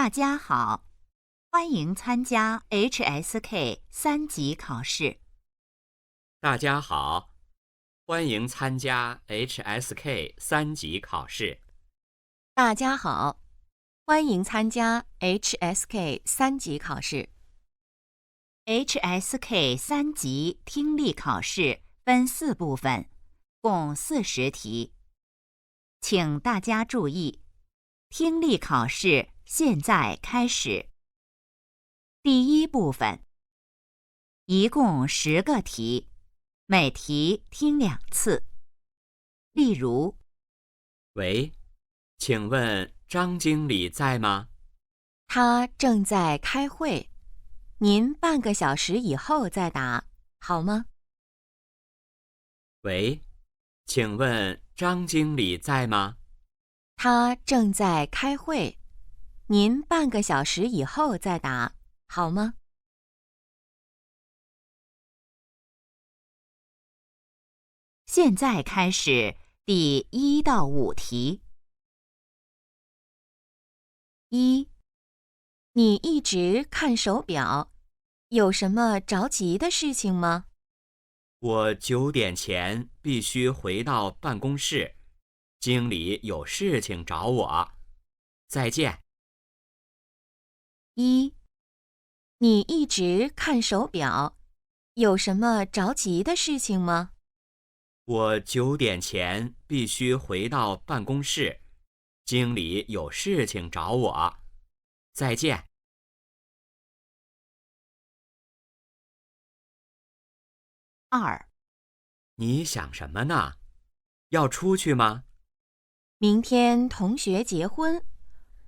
大家好，欢迎参加 HSK 3级考试。大家好，欢迎参加 HSK 3级考试。大家好，欢迎参加 HSK 3级考试。HSK 3级听力考试分4部分，共40题。请大家注意，听力考试现在开始。第1部分，一共10个题，每题听2次。例如，喂，请问张经理在吗？他正在开会，您半个小时以后再打，好吗？喂，请问张经理在吗？他正在开会，您半个小时以后再打，好吗？现在开始第1到5题。1. 你一直看手表，有什么着急的事情吗？我9点前必须回到办公室，经理有事情找我。再见。1. 你一直看手表，有什么着急的事情吗？我9点前必须回到办公室，经理有事情找我。再见。2. 你想什么呢？要出去吗？明天同学结婚，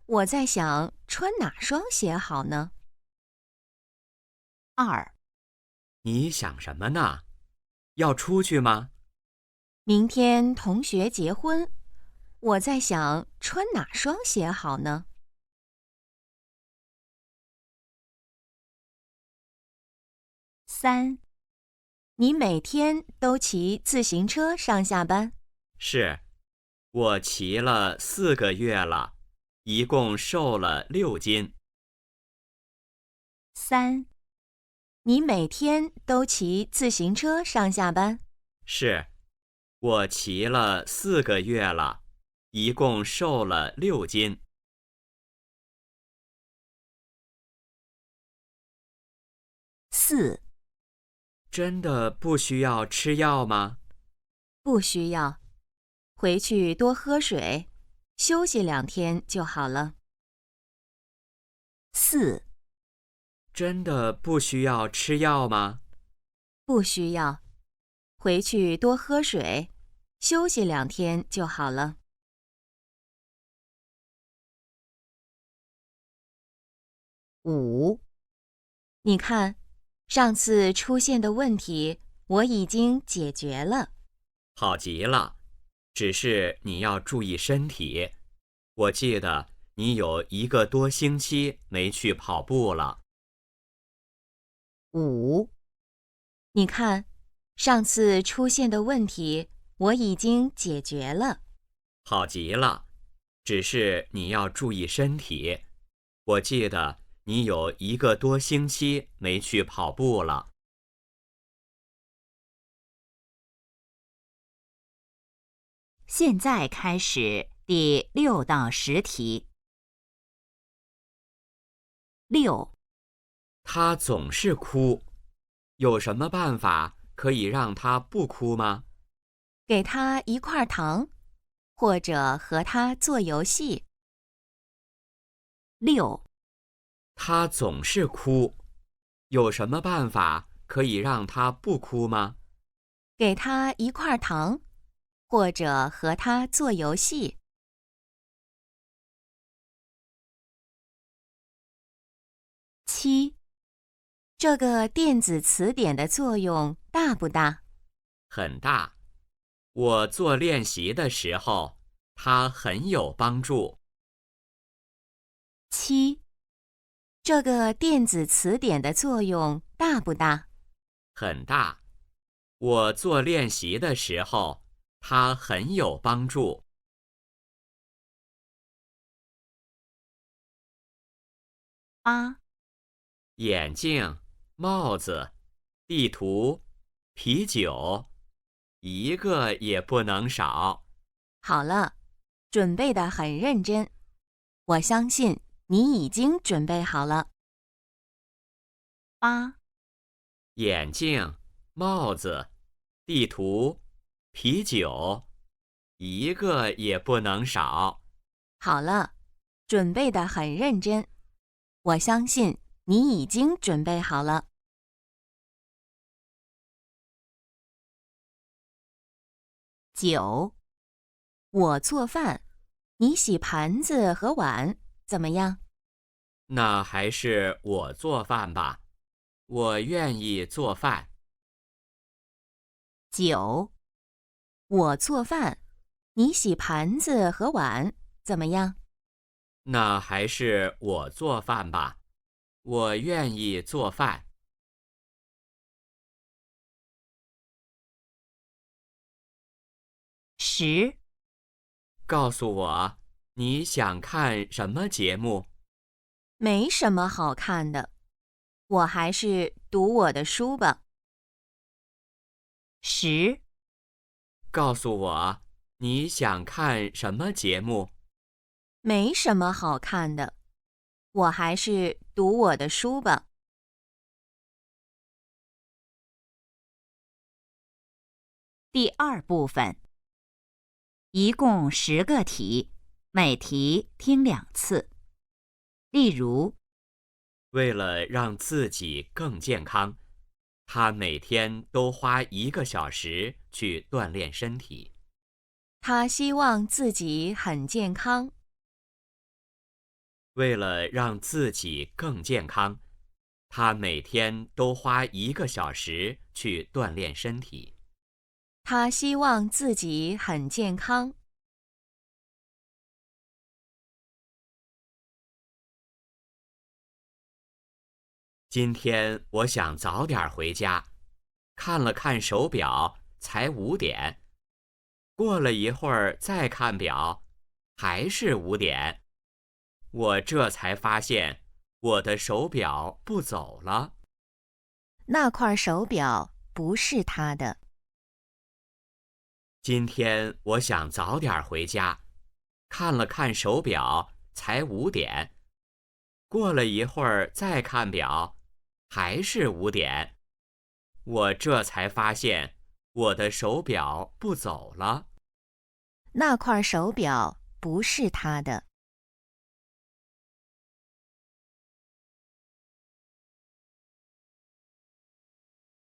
我在想穿哪双鞋好呢2. 你想什么呢？要出去吗？明天同学结婚，我在想穿哪双鞋好呢3. 你每天都骑自行车上下班？是，我骑了4个月了，一共瘦了6斤。3. 你每天都骑自行车上下班？是，我骑了4个月了，一共瘦了6斤。4. 真的不需要吃药吗？不需要，回去多喝水，休息2天就好了。4. 真的不需要吃药吗？不需要，回去多喝水，休息2天就好了。5. 你看，上次出现的问题我已经解决了。好极了，只是你要注意身体。我记得你有1个多星期没去跑步了。5. 你看，上次出现的问题我已经解决了。好极了，只是你要注意身体。我记得你有1个多星期没去跑步了。现在开始第6到10题。6. 他总是哭，有什么办法可以让他不哭吗？给他一块糖，或者和他做游戏。6. 他总是哭，有什么办法可以让他不哭吗？给他一块糖，或者和他做游戏。7. 这个电子词典的作用大不大？很大。我做练习的时候，它很有帮助。7. 这个电子词典的作用大不大？很大。我做练习的时候，它很有帮助。8、眼镜、帽子、地图、啤酒，一个也不能少。好了，准备得很认真，我相信你已经准备好了。8、眼镜、帽子、地图、啤酒，一个也不能少。好了，准备得很认真，我相信你已经准备好了。9、我做饭，你洗盘子和碗，怎么样？那还是我做饭吧，我愿意做饭。9、我做饭，你洗盘子和碗，怎么样？那还是我做饭吧，我愿意做饭。10、告诉我，你想看什么节目？没什么好看的，我还是读我的书吧。10、告诉我，你想看什么节目？没什么好看的，我还是读我的书吧。第2部分，一共10个题，每题听2次。例如，为了让自己更健康，他每天都花1个小时去锻炼身体。他希望自己很健康。为了让自己更健康，他每天都花1个小时去锻炼身体。他希望自己很健康。今天我想早点回家，看了看手表，才5点。过了一会儿再看表，还是5点。我这才发现我的手表不走了。那块手表不是他的。今天我想早点回家，看了看手表，才5点。过了一会儿再看表，还是5点。我这才发现我的手表不走了。那块手表不是他的。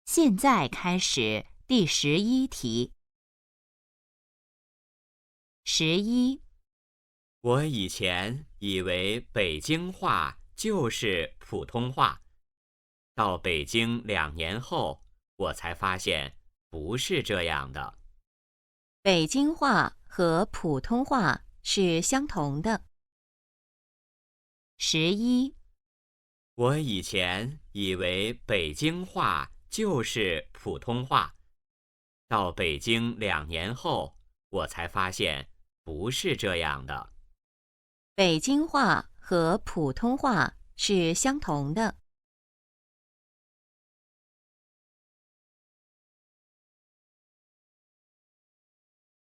现在开始第11题。11、我以前以为北京话就是普通话，到北京2年后，我才发现不是这样的。北京话和普通话是相同的。11、我以前以为北京话就是普通话，到北京2年后，我才发现不是这样的。北京话和普通话是相同的。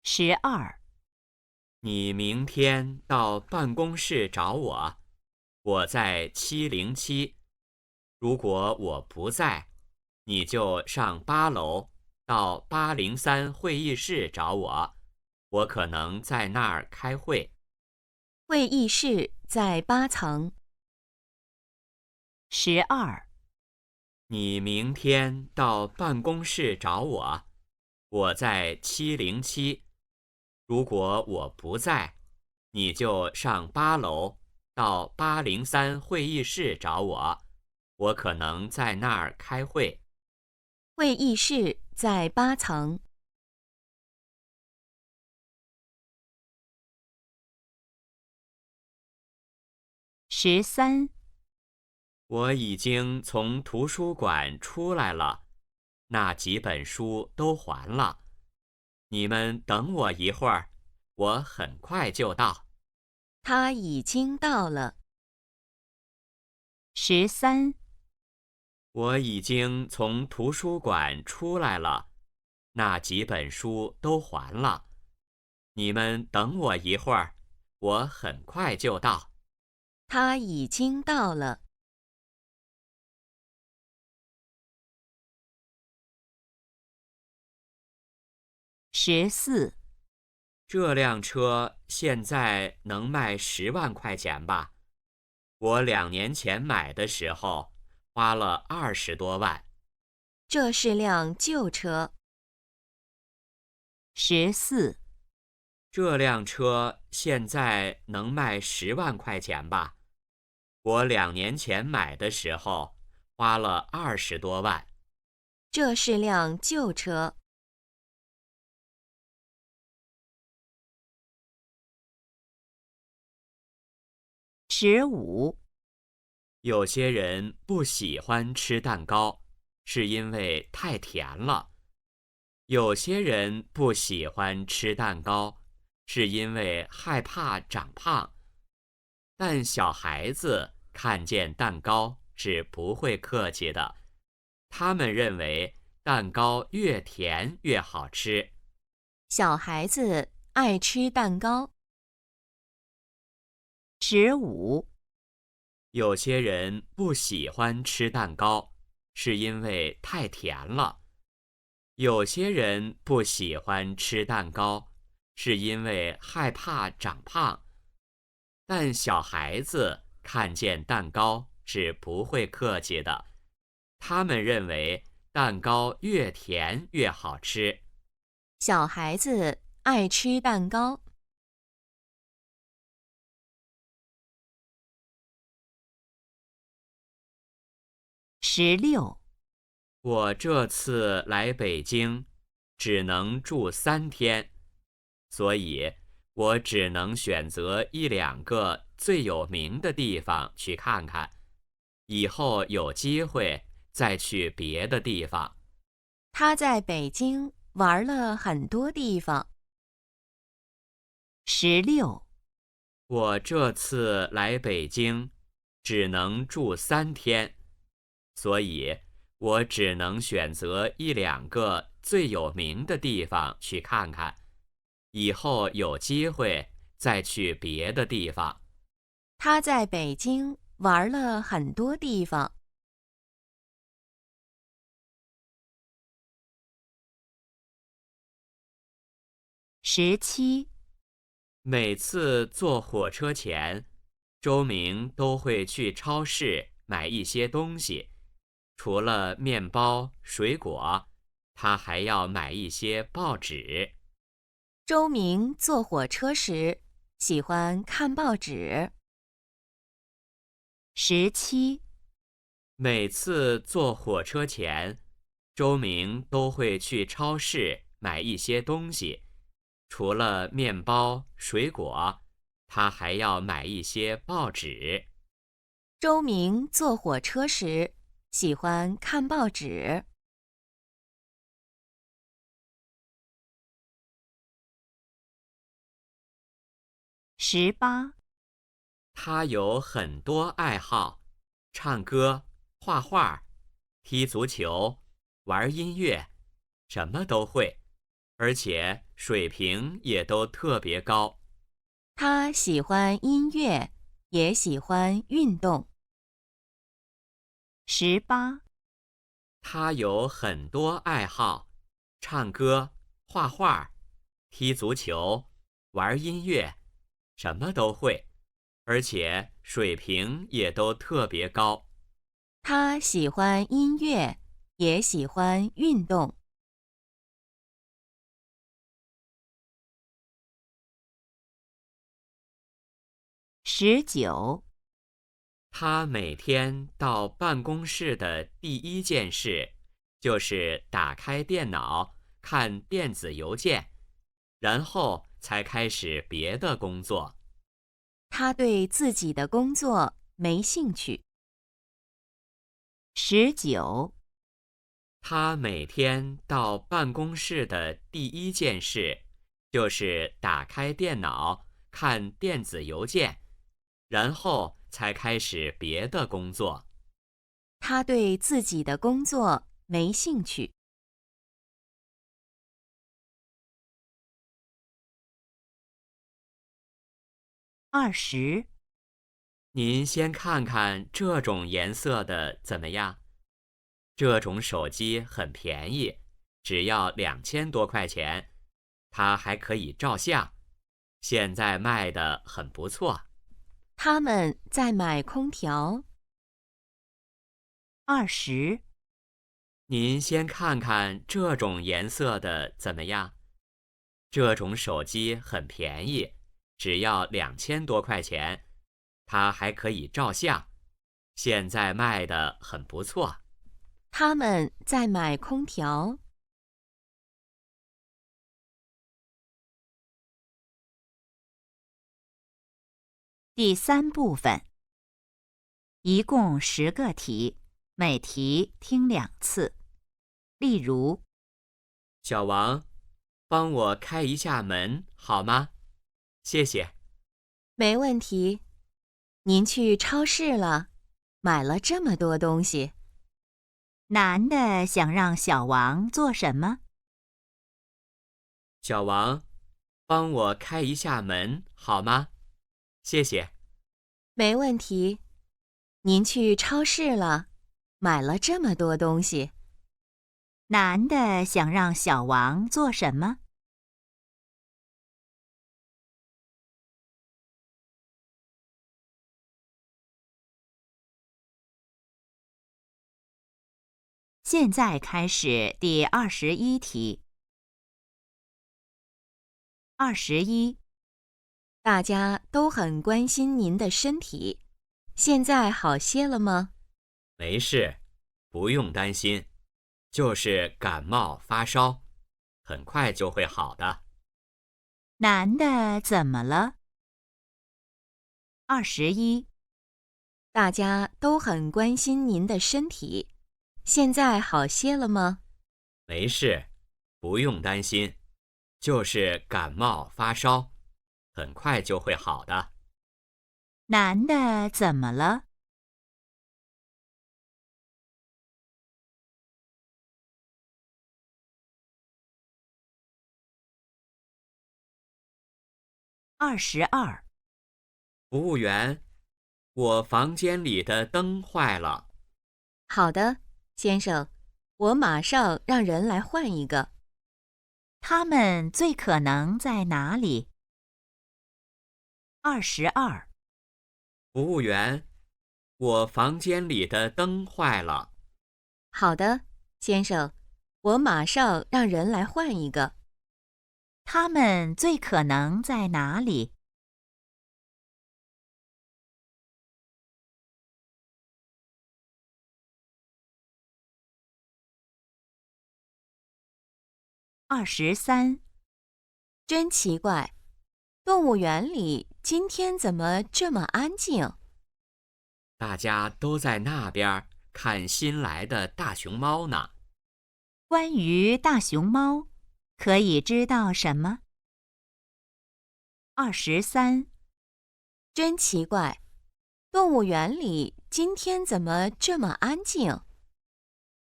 12、你明天到办公室找我，我在707。如果我不在，你就上8楼到803会议室找我，我可能在那儿开会。会议室在8层。12、你明天到办公室找我，我在707。如果我不在，你就上8楼到803会议室找我，我可能在那儿开会。会议室在8层。13、我已经从图书馆出来了，那几本书都还了。你们等我一会儿，我很快就到。他已经到了。13、我已经从图书馆出来了，那几本书都还了。你们等我一会儿，我很快就到。他已经到了。14、这辆车现在能卖10万块钱吧？我2年前买的时候花了20多万。这是辆旧车。14、这辆车现在能卖10万块钱吧？我2年前买的时候花了20多万。这是辆旧车。15、有些人不喜欢吃蛋糕，是因为太甜了。有些人不喜欢吃蛋糕，是因为害怕长胖。但小孩子看见蛋糕是不会客气的，他们认为蛋糕越甜越好吃。小孩子爱吃蛋糕。15、有些人不喜欢吃蛋糕，是因为太甜了。有些人不喜欢吃蛋糕，是因为害怕长胖。但小孩子看见蛋糕是不会客气的，他们认为蛋糕越甜越好吃。小孩子爱吃蛋糕。16、我这次来北京只能住3天，所以我只能选择1、2个最有名的地方去看看，以后有机会再去别的地方。他在北京玩了很多地方。16、我这次来北京只能住3天，所以我只能选择1、2个最有名的地方去看看，以后有机会再去别的地方。他在北京玩了很多地方。17、每次坐火车前，周明都会去超市买一些东西，除了面包、水果，他还要买一些报纸。周明坐火车时喜欢看报纸。17、每次坐火车前，周明都会去超市买一些东西，除了面包、水果，他还要买一些报纸。周明坐火车时喜欢看报纸。18、他有很多爱好，唱歌、画画、踢足球、玩音乐，什么都会，而且水平也都特别高。他喜欢音乐，也喜欢运动。18、他有很多爱好，唱歌、画画、踢足球、玩音乐，什么都会，而且水平也都特别高。他喜欢音乐，也喜欢运动。19、他每天到办公室的第一件事就是打开电脑看电子邮件，然后才开始别的工作。他对自己的工作没兴趣。19、他每天到办公室的第一件事就是打开电脑看电子邮件，然后才开始别的工作。他对自己的工作没兴趣。20，您先看看这种颜色的怎么样？这种手机很便宜，只要2000多块钱，它还可以照相，现在卖的很不错。他们在买空调。20，您先看看这种颜色的怎么样？这种手机很便宜，只要2000多块钱，它还可以照相，现在卖的很不错。他们在买空调。第3部分，一共10个题，每题听2次。例如，小王，帮我开一下门好吗？谢谢。没问题。您去超市了，买了这么多东西。男的想让小王做什么？小王，帮我开一下门好吗？谢谢。没问题。您去超市了，买了这么多东西。男的想让小王做什么？现在开始第21题。21，大家都很关心您的身体，现在好些了吗？没事，不用担心，就是感冒发烧，很快就会好的。男的怎么了？21，大家都很关心您的身体，现在好些了吗？没事，不用担心，就是感冒发烧，很快就会好的。男的怎么了？22，服务员，我房间里的灯坏了。好的，先生，我马上让人来换一个。他们最可能在哪里？22，服务员，我房间里的灯坏了。好的，先生，我马上让人来换一个。他们最可能在哪里？23，真奇怪，动物园里今天怎么这么安静？大家都在那边看新来的大熊猫呢。关于大熊猫，可以知道什么？23，真奇怪，动物园里今天怎么这么安静？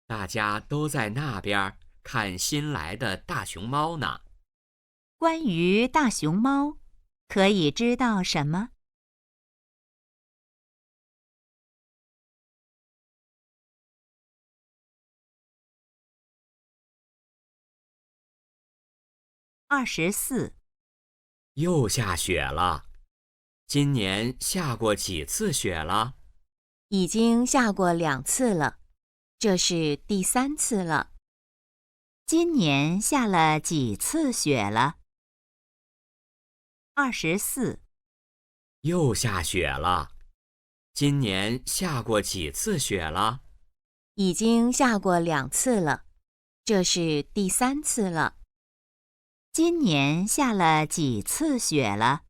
大家都在那边看新来的大熊猫呢。关于大熊猫，可以知道什么？24，又下雪了。今年下过几次雪了？已经下过2次了，这是第3次了。今年下了几次雪了？24，又下雪了。今年下过几次雪了？已经下过2次了，这是第3次了。今年下了几次雪了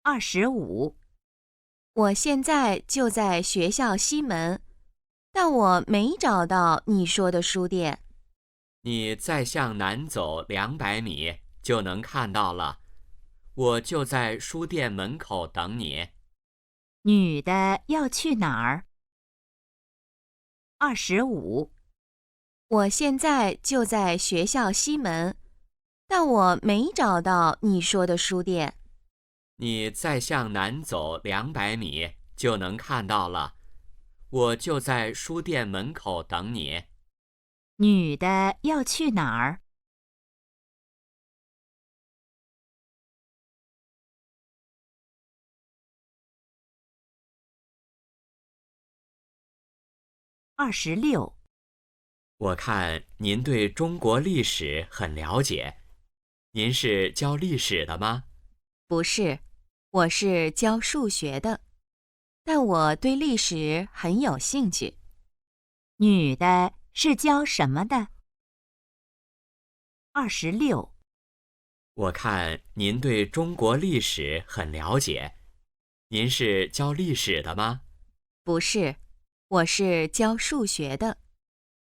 ？25，我现在就在学校西门，但我没找到你说的书店。你再向南走200米就能看到了，我就在书店门口等你。女的要去哪儿？25。我现在就在学校西门，但我没找到你说的书店。你再向南走200米就能看到了，我就在书店门口等你。女的要去哪儿？26。我看您对中国历史很了解，您是教历史的吗？不是，我是教数学的，但我对历史很有兴趣。女的是教什么的？26。我看您对中国历史很了解，您是教历史的吗？不是，我是教数学的，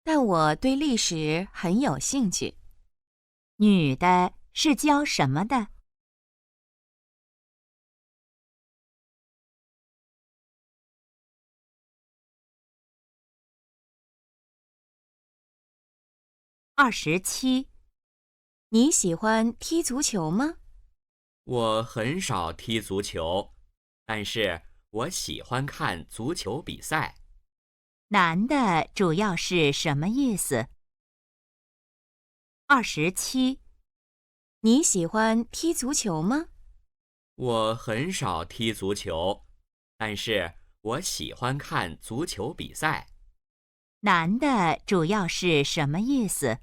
但我对历史很有兴趣。女的是教什么的？27。你喜欢踢足球吗？我很少踢足球，但是我喜欢看足球比赛。男的主要是什么意思？27。你喜欢踢足球吗？我很少踢足球，但是我喜欢看足球比赛。男的主要是什么意思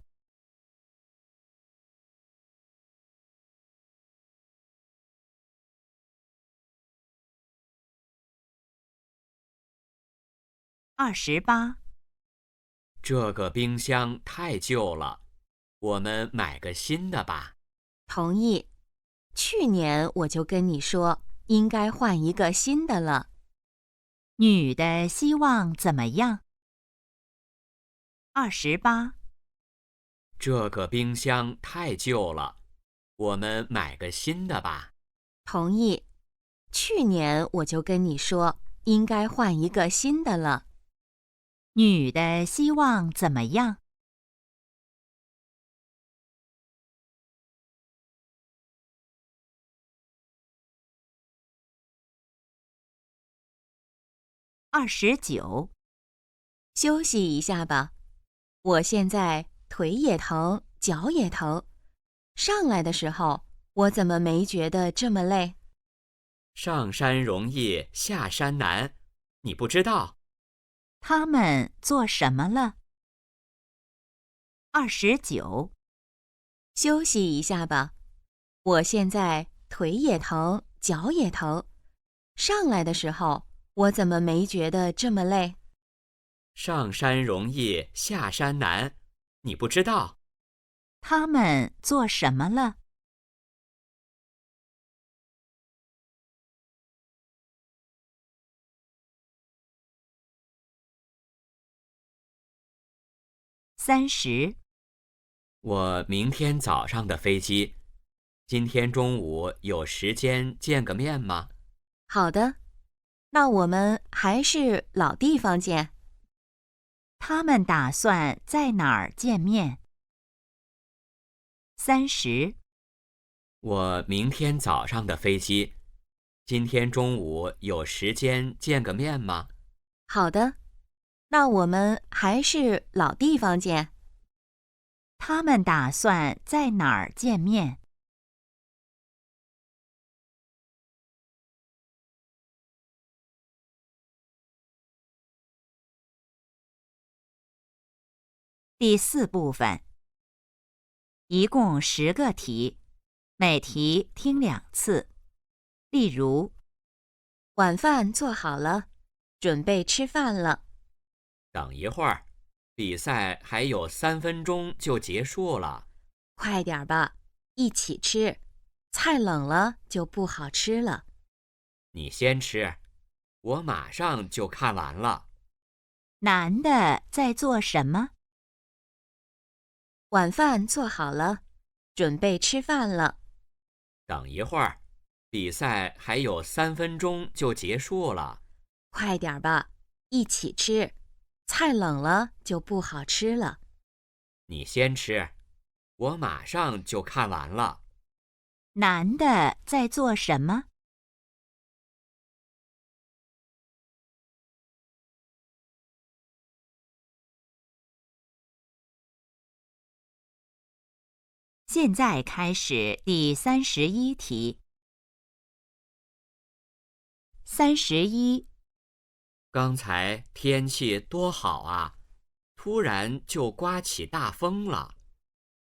？28。这个冰箱太旧了，我们买个新的吧。同意。去年我就跟你说，应该换一个新的了。女的希望怎么样？28。这个冰箱太旧了，我们买个新的吧。同意。去年我就跟你说，应该换一个新的了。女的希望怎么样？29。休息一下吧，我现在腿也疼，脚也疼。上来的时候，我怎么没觉得这么累？上山容易下山难，你不知道。他们做什么了？29。休息一下吧，我现在腿也疼，脚也疼。上来的时候，我怎么没觉得这么累？上山容易下山难，你不知道。他们做什么了？30。我明天早上的飞机，今天中午有时间见个面吗？好的，那我们还是老地方见。他们打算在哪儿见面？30。我明天早上的飞机，今天中午有时间见个面吗？好的，那我们还是老地方见。他们打算在哪儿见面第4部分，一共10个题，每题听2次。例如，晚饭做好了，准备吃饭了。等一会儿，比赛还有3分钟就结束了。快点吧，一起吃，菜冷了就不好吃了。你先吃，我马上就看完了。男的在做什么？晚饭做好了，准备吃饭了。等一会儿，比赛还有3分钟就结束了。快点吧，一起吃，菜冷了就不好吃了。你先吃，我马上就看完了。男的在做什么？现在开始第31题。31，刚才天气多好啊，突然就刮起大风了。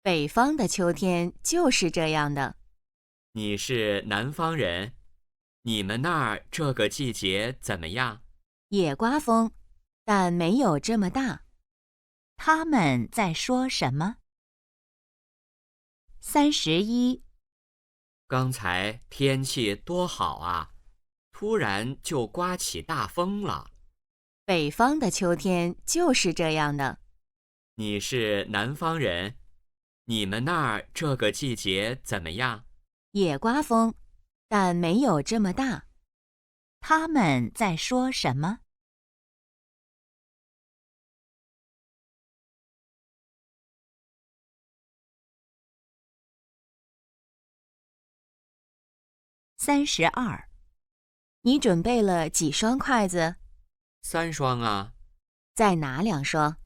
北方的秋天就是这样的。你是南方人，你们那儿这个季节怎么样？也刮风，但没有这么大。他们在说什么？31，刚才天气多好啊，突然就刮起大风了。北方的秋天就是这样的。你是南方人，你们那儿这个季节怎么样？也刮风，但没有这么大。他们在说什么？32，你准备了几双筷子？ 3双啊。在哪2双？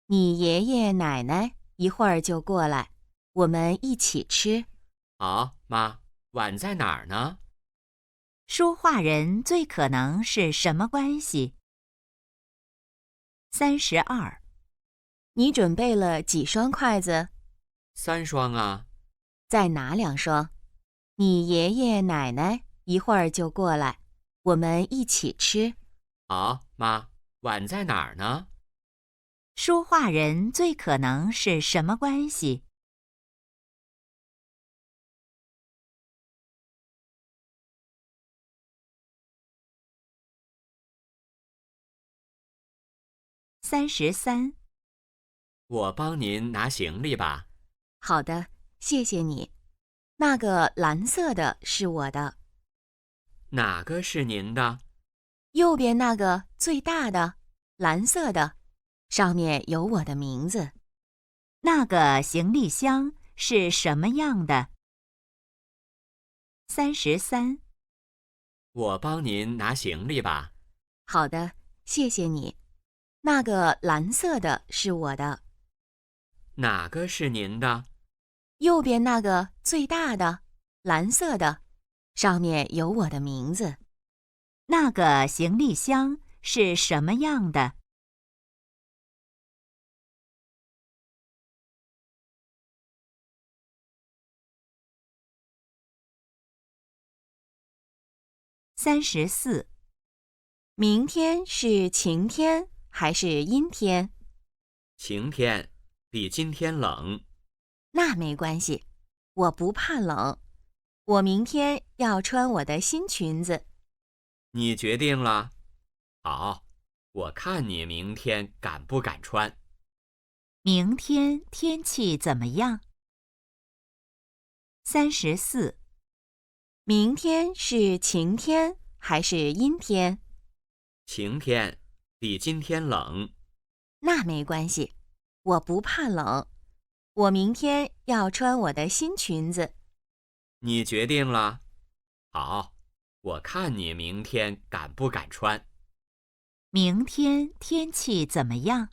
你爷爷奶奶一会儿就过来，我们一起吃。好，妈，碗在哪儿呢？说话人最可能是什么关系？32，你准备了几双筷子？ 3双啊。在哪2双？你爷爷奶奶一会儿就过来，我们一起吃。好，妈，碗在哪儿呢？说话人最可能是什么关系？33，我帮您拿行李吧。好的，谢谢你。那个蓝色的是我的，哪个是您的？右边那个最大的，蓝色的，上面有我的名字。那个行李箱是什么样的？33，我帮您拿行李吧。好的，谢谢你。那个蓝色的是我的，哪个是您的？右边那个最大的，蓝色的，上面有我的名字。那个行李箱是什么样的？34，明天是晴天还是阴天？晴天，比今天冷。那没关系，我不怕冷。我明天要穿我的新裙子。你决定了？好，我看你明天敢不敢穿。明天天气怎么样？34，明天是晴天还是阴天？晴天，比今天冷。那没关系，我不怕冷。我明天要穿我的新裙子。你决定了？好，我看你明天敢不敢穿。明天天气怎么样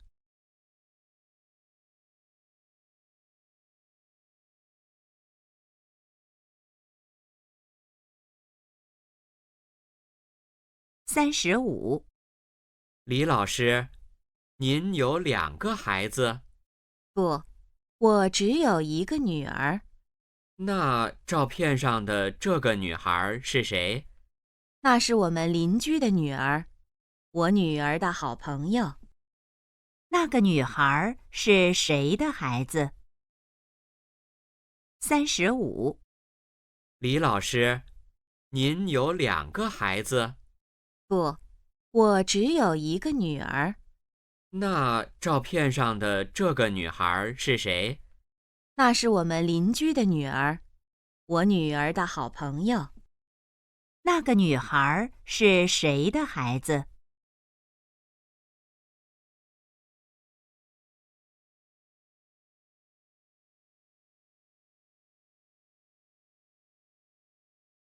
？35，李老师，您有2个孩子？不，我只有一个女儿。那照片上的这个女孩是谁？那是我们邻居的女儿，我女儿的好朋友。那个女孩是谁的孩子？35，李老师，您有2个孩子？不，我只有一个女儿。那照片上的这个女孩是谁？那是我们邻居的女儿，我女儿的好朋友。那个女孩是谁的孩子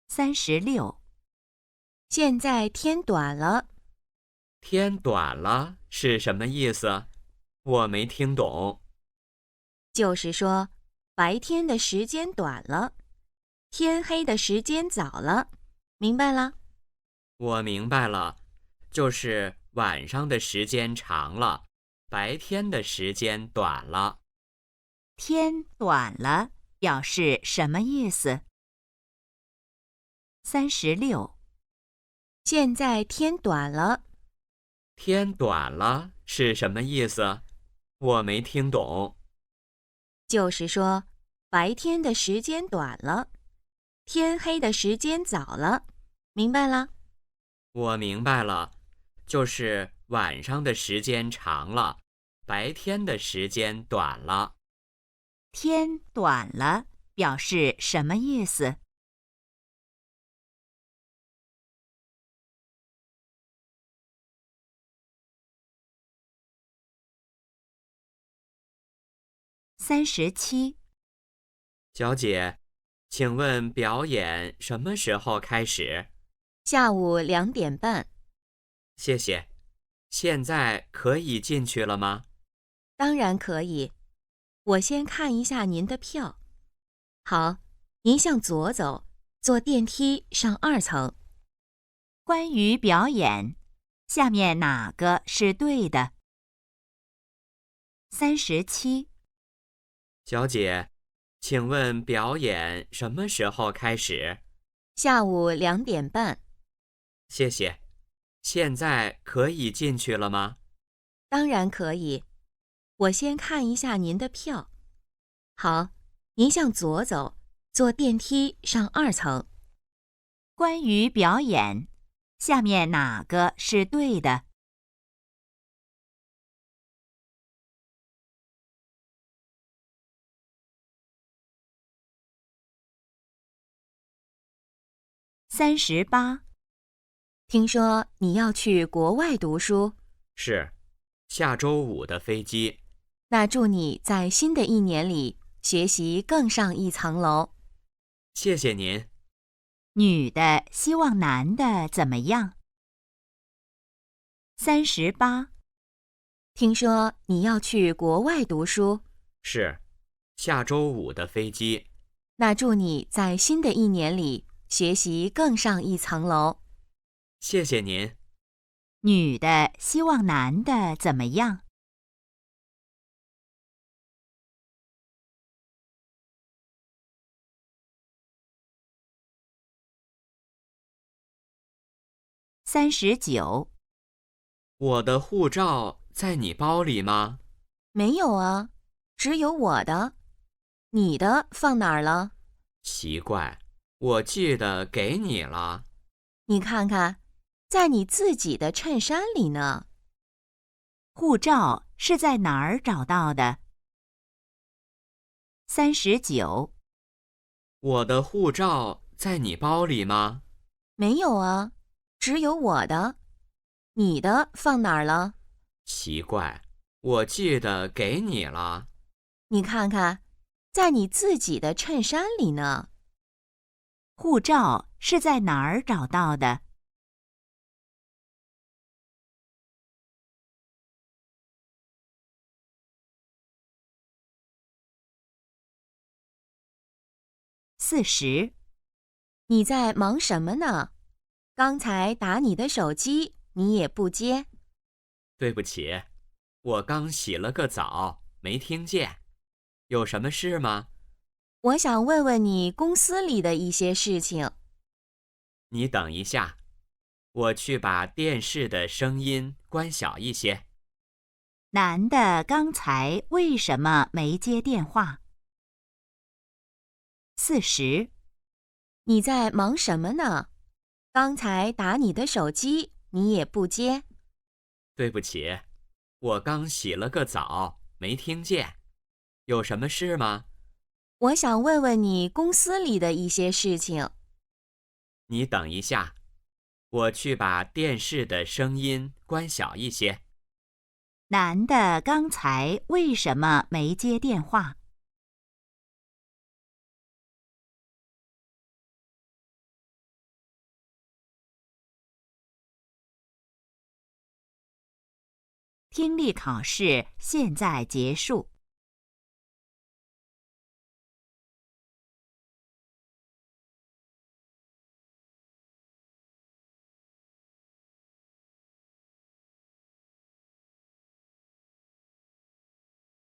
？36。现在天短了，天短了是什么意思？我没听懂。就是说白天的时间短了，天黑的时间早了，明白了？我明白了，就是晚上的时间长了，白天的时间短了。天短了表示什么意思？36。现在天短了，天短了是什么意思？我没听懂。就是说白天的时间短了，天黑的时间早了，明白了？我明白了，就是晚上的时间长了，白天的时间短了。天短了表示什么意思？37。小姐，请问表演什么时候开始？下午2点半。谢谢。现在可以进去了吗？当然可以，我先看一下您的票。好，您向左走，坐电梯上2层。关于表演，下面哪个是对的？37。小姐，请问表演什么时候开始？下午2点半。谢谢。现在可以进去了吗？当然可以，我先看一下您的票。好，您向左走，坐电梯上2层。关于表演，下面哪个是对的？38。听说你要去国外读书，是，下周5的飞机。那祝你在新的一年里学习更上一层楼。谢谢您。女的希望男的怎么样？38。听说你要去国外读书，是，下周5的飞机。那祝你在新的一年里学习更上一层楼。谢谢您。女的希望男的怎么样？39。我的护照在你包里吗？没有啊，只有我的。你的放哪儿了？奇怪，我记得给你了。你看看，在你自己的衬衫里呢。护照是在哪儿找到的？39。我的护照在你包里吗？没有啊，只有我的。你的放哪儿了？奇怪，我记得给你了。你看看，在你自己的衬衫里呢。护照是在哪儿找到的？40。你在忙什么呢？刚才打你的手机，你也不接。对不起，我刚洗了个澡，没听见。有什么事吗？我想问问你公司里的一些事情。你等一下，我去把电视的声音关小一些。男的刚才为什么没接电话？40。你在忙什么呢？刚才打你的手机，你也不接。对不起，我刚洗了个澡，没听见。有什么事吗？我想问问你公司里的一些事情。你等一下，我去把电视的声音关小一些。男的刚才为什么没接电话？听力考试现在结束。